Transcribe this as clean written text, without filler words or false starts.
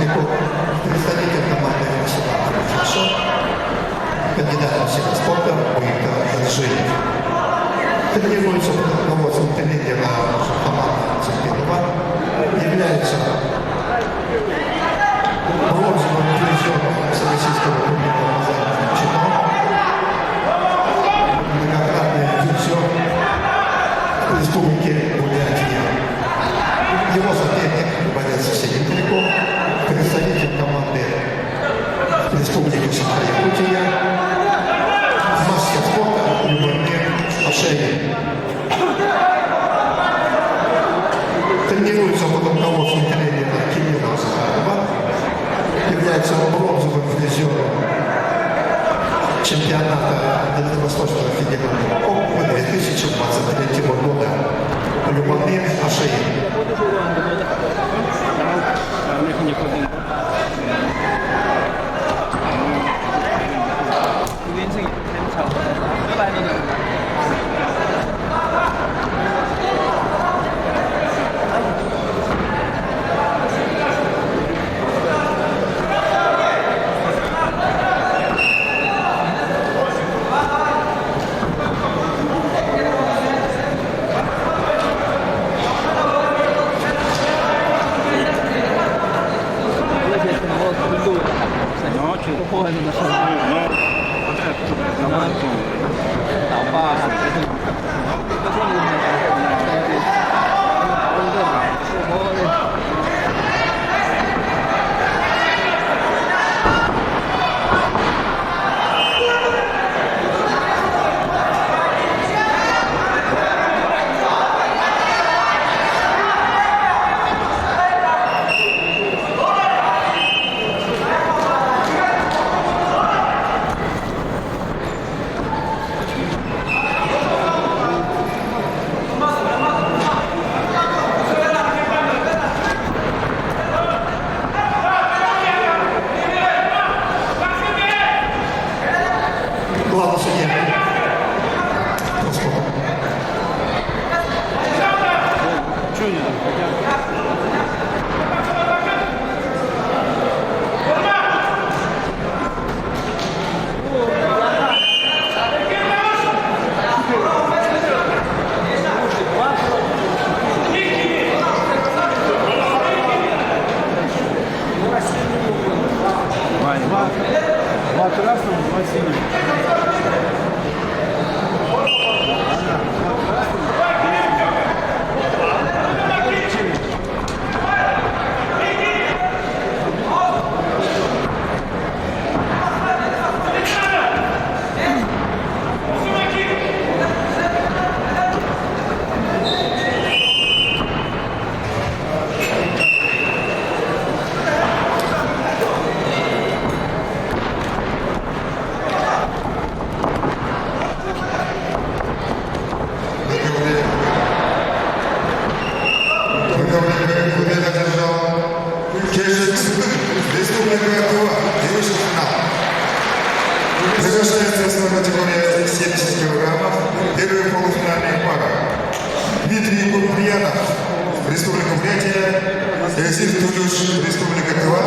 представитель команды «Хорошо», кандидат в мастера спорта Виктор Гаджиев. Тренируется под руководством тренера Хамана Цепелова, является бронзовым призером Всероссийского турнира «Азартных чемпионов», многократный призер в республике Бурятия. Его соперник, борец Сергей Далеко, представитель команды республики Саха-Якутия, мастер спорта Любомир Ашевин. Тренируется под руководством тренера Кирилла Захарова, является бронзовым призером чемпионата Дальневосточного федерального округа 2023 года Любомир Ашевин. Главный судья. Чего не Два красного, два синих. Завершается основная категория 70 килограммов. Первая полуфинальная пара. Дмитрий Куприянов, Республика Бурятия, Эльзир Тулюш, Республика Тыва.